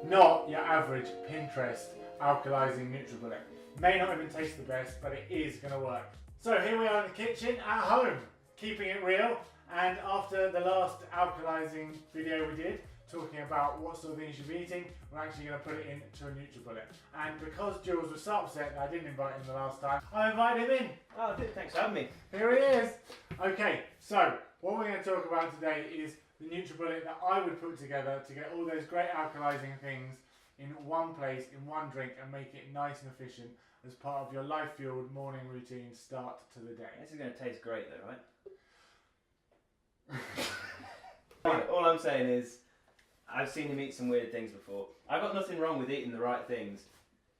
not your average Pinterest alkalizing NutriBullet. May not even taste the best, but it is going to work. So here we are in the kitchen at home, keeping it real. And after the last alkalizing video we did, talking about what sort of things you'd be eating, we're actually going to put it into a NutriBullet. And because Jules was so upset that I didn't invite him the last time, I invited him in. Oh, thanks for having me. Here he is. Okay, so what we're going to talk about today is the NutriBullet that I would put together to get all those great alkalizing things in one place, in one drink, and make it nice and efficient as part of your life-fueled morning routine start to the day. This is going to taste great though, right? All I'm saying is, I've seen him eat some weird things before. I've got nothing wrong with eating the right things,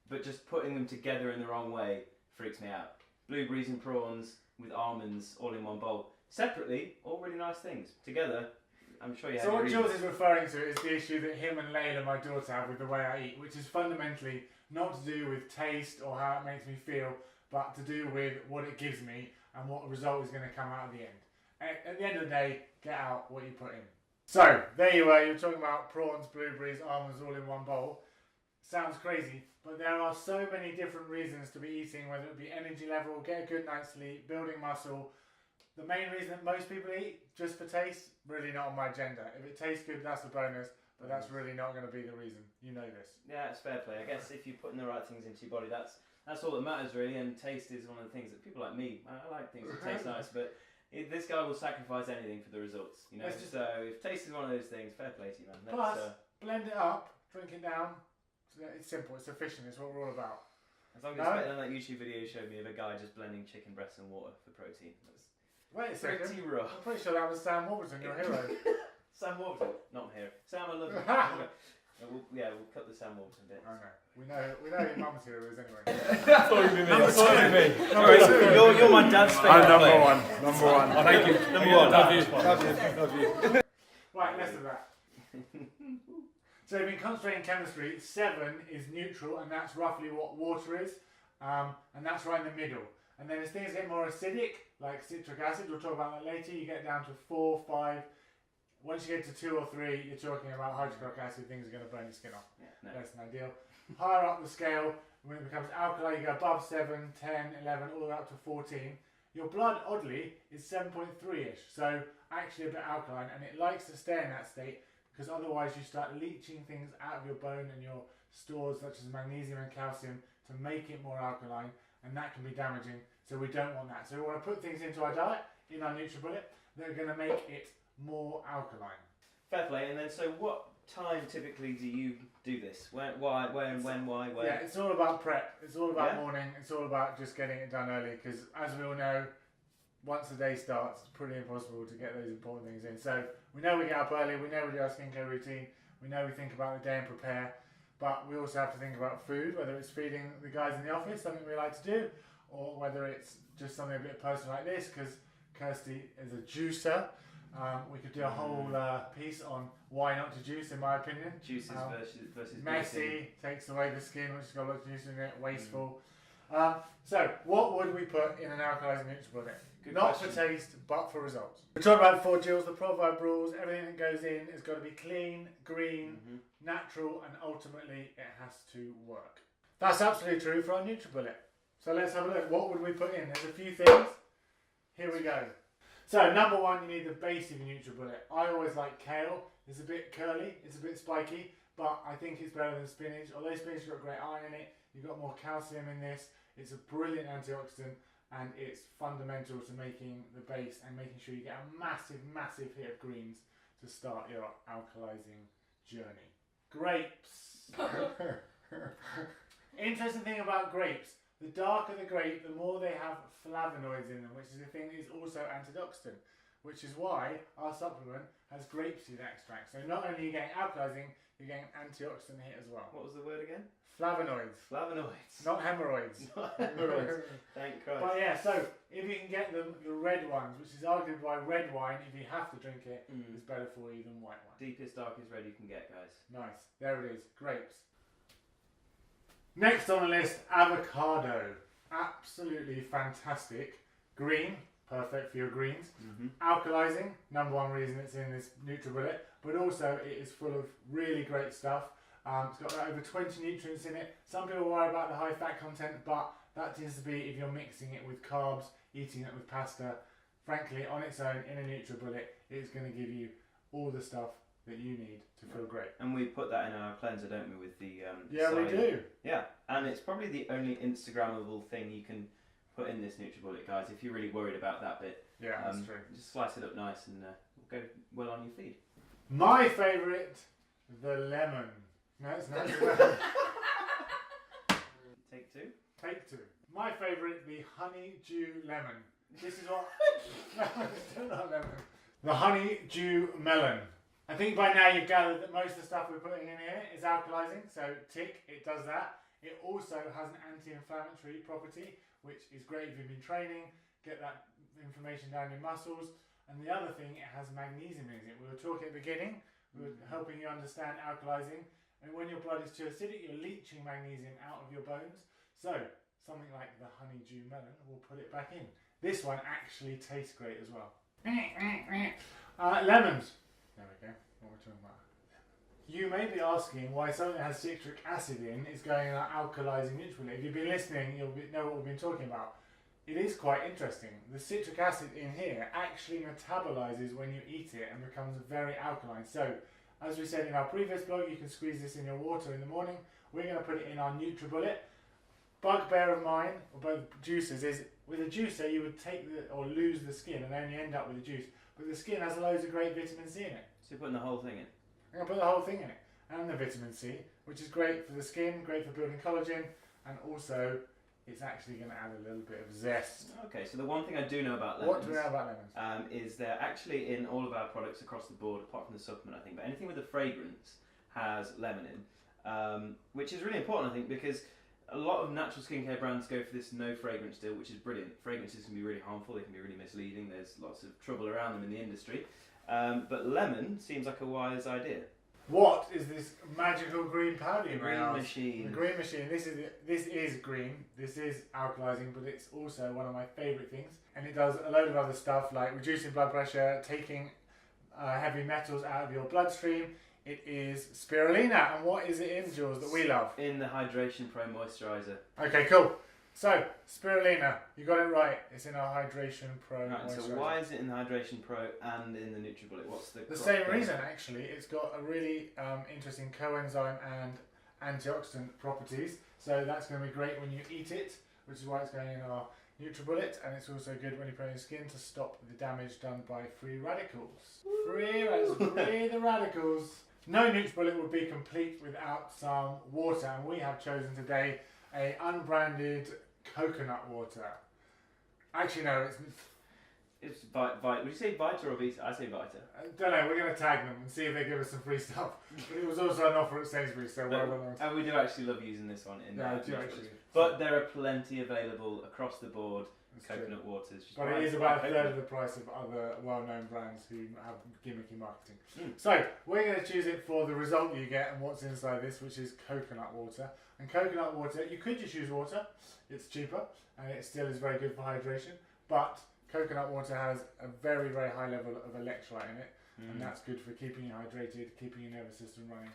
but just putting them together in the wrong way freaks me out. Blueberries and prawns with almonds all in one bowl. Separately, all really nice things. Together, I'm sure you have. So what Jules is referring to is the issue that him and Layla, my daughter, have with the way I eat, which is fundamentally not to do with taste or how it makes me feel, but to do with what it gives me and what result is going to come out at the end. At the end of the day, get out what you put in. So, there you were, you're talking about prawns, blueberries, almonds all in one bowl. Sounds crazy, but there are so many different reasons to be eating, whether it be energy level, get a good night's sleep, building muscle. The main reason that most people eat, just for taste, really not on my agenda. If it tastes good, that's a bonus, but that's really not going to be the reason. You know this. Yeah, it's fair play. I guess if you're putting the right things into your body, that's all that matters really, and taste is one of the things that people like me, I like things that taste nice, but this guy will sacrifice anything for the results, you know. So if taste is one of those things, fair play to you, man. Plus, blend it up, drink it down. It's simple, it's efficient, it's what we're all about. As long as it's better than that YouTube video you showed me of a guy just blending chicken breasts and water for protein. Wait a second. Pretty rough. I'm pretty sure that was Sam Warburton, your hero. Sam Warburton, not my hero. Sam, I love you. We'll cut the Sam Warburton bit. I know. We know your mum's hero is anyway. I thought you meant Number two. You're my dad's favourite. I'm number one. Number one. Thank you. Number one. Love you. Right, less of that. So we've been concentrating chemistry. 7 is neutral, and that's roughly what water is. And that's right in the middle. And then as things get more acidic, like citric acid, we'll talk about that later, you get down to 4, 5. Once you get to 2 or 3, you're talking about hydrochloric acid, things are going to burn your skin off. Yeah, no. Less than ideal. Higher up the scale, when it becomes alkali, you go above 7, 10, 11, all the way up to 14. Your blood, oddly, is 7.3-ish, so actually a bit alkaline, and it likes to stay in that state because otherwise you start leaching things out of your bone and your stores such as magnesium and calcium to make it more alkaline, and that can be damaging, so we don't want that. So we want to put things into our diet, in our NutriBullet, that are going to make it more alkaline. Fair play, and then so what time typically do you do this? When, why, when, why, where? Yeah, it's all about prep. It's all about morning. It's all about just getting it done early because, as we all know, once the day starts, it's pretty impossible to get those important things in. So we know we get up early. We know we do our skincare routine. We know we think about the day and prepare. But we also have to think about food, whether it's feeding the guys in the office, something we like to do, or whether it's just something a bit personal like this because Kirstie is a juicer. We could do a whole piece on why not to juice, in my opinion. Juices versus messy, takes away the skin, which has got a lot of juice in it, wasteful. So, what would we put in an alkalizing NutriBullet? Not for taste, but for results. We talked about it before, Jules, the Proverb rules. Everything that goes in has got to be clean, green, natural, and ultimately it has to work. That's absolutely true for our NutriBullet. So let's have a look. What would we put in? There's a few things. Here we go. So, number 1, you need the base of your NutriBullet. I always like kale. It's a bit curly, it's a bit spiky, but I think it's better than spinach. Although spinach has got great iron in it, you've got more calcium in this. It's a brilliant antioxidant, and it's fundamental to making the base and making sure you get a massive, massive hit of greens to start your alkalizing journey. Grapes. Interesting thing about grapes. The darker the grape, the more they have flavonoids in them, which is a thing that is also antioxidant, which is why our supplement has grapeseed extract. So not only are you getting alkalizing, you're getting an antioxidant hit as well. What was the word again? Flavonoids. Flavonoids. Not hemorrhoids. Not hemorrhoids. Thank Christ. But yeah, so if you can get them, the red ones, which is argued why red wine, if you have to drink it, is better for you than white wine. Deepest, darkest red you can get, guys. Nice. There it is. Grapes. Next on the list, avocado. Absolutely fantastic. Green, perfect for your greens. Alkalizing, number 1 reason it's in this NutriBullet, but also it is full of really great stuff. It's got over 20 nutrients in it. Some people worry about the high fat content, but that tends to be if you're mixing it with carbs, eating it with pasta. Frankly, on its own, in a NutriBullet, it's going to give you all the stuff that you need to feel great. And we put that in our cleanser, don't we, with the yeah, side. we do. Yeah, and it's probably the only Instagrammable thing you can put in this NutriBullet, guys, if you're really worried about that bit. Yeah, that's true. Just slice it up nice and it'll go well on your feed. My favourite, the lemon. No, it's not the lemon. Take two. Take two. My favourite, the honeydew lemon. This is what... No, it's still not lemon. The honeydew melon. I think by now you've gathered that most of the stuff we're putting in here is alkalizing, so tick, it does that. It also has an anti-inflammatory property, which is great if you've been training, get that information down your muscles. And the other thing, it has magnesium in it. We were talking at the beginning, we were helping you understand alkalizing. And when your blood is too acidic, you're leaching magnesium out of your bones. So, something like the honeydew melon, we'll put it back in. This one actually tastes great as well. Lemons. There we go. What we're talking about. You may be asking why something that has citric acid in is going in an alkalizing NutriBullet. If you've been listening, you'll know what we've been talking about. It is quite interesting. The citric acid in here actually metabolizes when you eat it and becomes very alkaline. So, as we said in our previous blog, you can squeeze this in your water in the morning. We're going to put it in our NutriBullet. Bugbear of mine, or both juices, is with a juicer you would take or lose the skin and then you end up with the juice. But the skin has loads of great vitamin C in it. So you're putting the whole thing in? I'm going to put the whole thing in it. And the vitamin C, which is great for the skin, great for building collagen, and also it's actually going to add a little bit of zest. Okay, so the one thing I do know about lemons... What do we know about lemons? Is they're actually in all of our products across the board, apart from the supplement, I think. But anything with a fragrance has lemon in, which is really important, I think, because a lot of natural skincare brands go for this no fragrance deal, which is brilliant. Fragrances can be really harmful, they can be really misleading, there's lots of trouble around them in the industry. But lemon seems like a wise idea. What is this magical green powder? The green machine. The green machine. This is green. This is alkalizing, but it's also one of my favourite things. And it does a load of other stuff like reducing blood pressure, taking heavy metals out of your bloodstream. It is spirulina. And what is it in, Jules, that we love? In the Hydration Pro Moisturiser. Okay, cool. So, spirulina, you got it right. It's in our Hydration Pro Right, Moisturiser. so why is it in the Hydration Pro and in the NutriBullet? What's the same reason, actually. It's got a really interesting coenzyme and antioxidant properties. So that's going to be great when you eat it, which is why it's going in our NutriBullet. And it's also good when you put it in your skin to stop the damage done by free radicals. Free the radicals. No NutriBullet would be complete without some water. And we have chosen today a unbranded coconut water. Actually, no, It's Vita. Would you say Vita or Vita? I say Vita. I don't know, we're going to tag them and see if they give us some free stuff. But it was also an offer at Sainsbury's, so well done. And we do actually love using this one in I do actually. But there are plenty available across the board. That's coconut true. waters. But it is about a third of the price of other well-known brands who have gimmicky marketing. So, we're going to choose it for the result you get and what's inside this, which is coconut water. And coconut water, you could just use water, it's cheaper, and it still is very good for hydration, but coconut water has a very, very high level of electrolyte in it, and that's good for keeping you hydrated, keeping your nervous system running,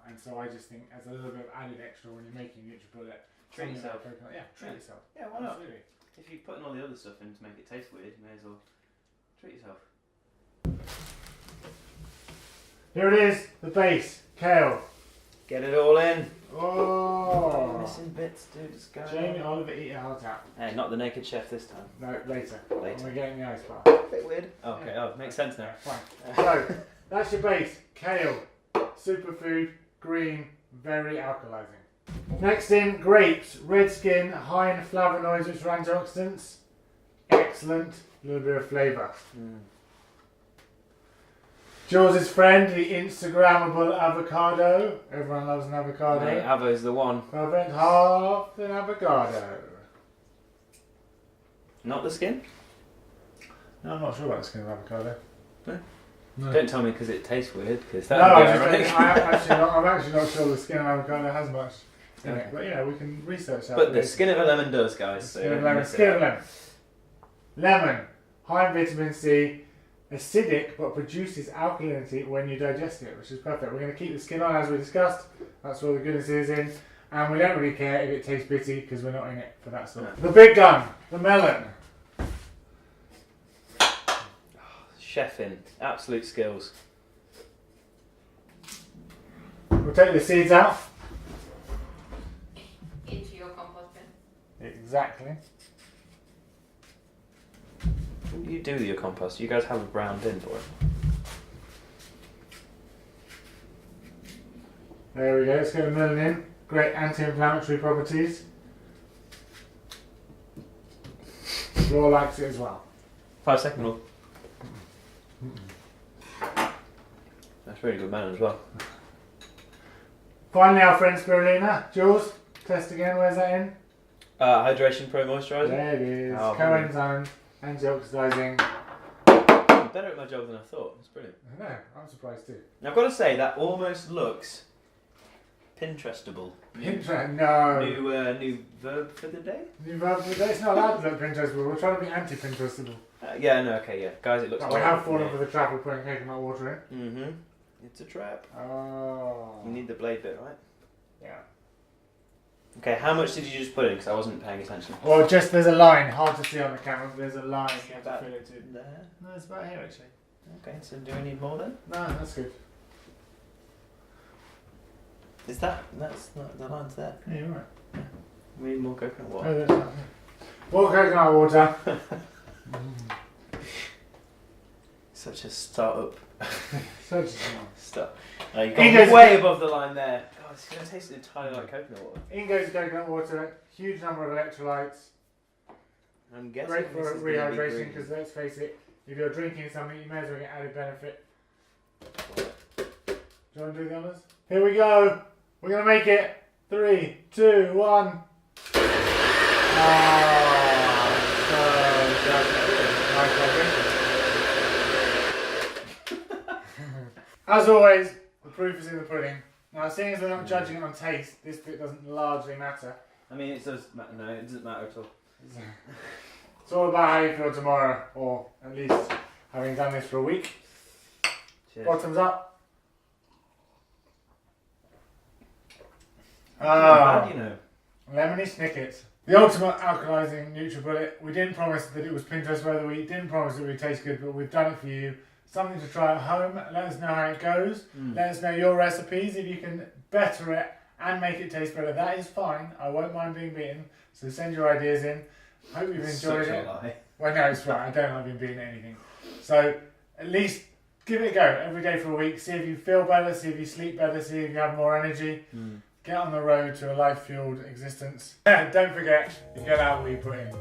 and so I just think as a little bit of added extra when you're making NutriBullet, treat yourself. Like coconut, treat yourself. Yeah, why not? Absolutely. If you're putting all the other stuff in to make it taste weird, you may as well treat yourself. Here it is, the base, kale. Get it all in. Oh! Missing bits, dude. Just go. Jamie Oliver, eat your heart out. Hey, not the naked chef this time. No, later. Later. We're getting the ice bar. Bit weird. Okay, makes sense now. Fine. So, that's your base. Kale. Superfood. Green. Very alkalizing. Next in, grapes. Red skin. High in flavonoids, which are antioxidants. Excellent. A little bit of flavour. Jules' friend, the Instagrammable avocado. Everyone loves an avocado. Mate, avo's the one. Perfect. Half an avocado. Not the skin? No, I'm not sure about the skin of avocado. No. Don't tell me because it tastes weird. Because that No, would be ironic. I'm actually not sure the skin of avocado has much in it. But we can research that. But the skin of a lemon does, guys. Skin of lemon. Skin of lemon. Lemon. High in vitamin C. Acidic, but produces alkalinity when you digest it, which is perfect. We're going to keep the skin on as we discussed, That's where the goodness is in. And we don't really care if it tastes bitty because we're not in it for that sort. The big gun, the melon. Chefing, absolute skills. We'll take the seeds out. Into your compost bin. Exactly. What do you do with your compost? You guys have a brown bin for it. There we go, let's get the melon in. Great anti-inflammatory properties. Law likes it as well. 5-second rule. That's really good melon as well. Finally, our friend spirulina. Jules, test again. Where's that in? Hydration Pro Moisturiser. There it is. Oh, Coenzyme, antioxidizing. I'm better at my job than I thought. It's brilliant. I know, I'm surprised too. Now, I've got to say, that almost looks Pinterestable. Pinterest? No. New verb for the day? New verb for the day? It's not allowed to look Pinterestable. We're trying to be anti-Pinterestable. Yeah, no, okay, yeah. Guys, it looks We have fallen for the trap of putting coconut water in. Mm-hmm. It's a trap. Oh. You need the blade bit, right? Yeah. Okay, how much did you just put in? Because I wasn't paying attention. Well, just there's a line. Hard to see on the camera, but there's a line. You have About to fill it in. there. No, it's about here actually. Okay, so do we need more then? No, that's good. Is that's not the line's there? Yeah, you're right. We need more coconut water. Oh, there's that. More coconut water. Such a start-up. Such a Start. Oh, you've Ingo's gone way above the line there. God, it's going to taste entirely like coconut water. In goes coconut water, huge number of electrolytes, I'm guessing great this for is gonna be rehydration green. because let's face it, if you're drinking something you may as well get added benefit. Do you want to do the honours? Here we go, we're going to make it. 3, 2, 1. As always, the proof is in the pudding. Now, seeing as we're not judging it on taste, this bit doesn't largely matter. I mean, it does matter. No, it doesn't matter at all. It's all about how you feel tomorrow, or at least having done this for a week. Cheers. Bottoms up. Bad, you know. Lemony Snickets. The ultimate alkalizing NutriBullet. We didn't promise that it was Pinterest worthy. We didn't promise it would taste good, but we've done it for you. Something to try at home. Let us know how it goes. Let us know your recipes. If you can better it and make it taste better, that is fine. I won't mind being beaten. So send your ideas in. Hope you've enjoyed it. Well, no, it's right. I don't like being beaten at anything. So at least give it a go every day for a week. See if you feel better. See if you sleep better. See if you have more energy. Get on the road to a life-fueled existence. Don't forget, you get out what you put in.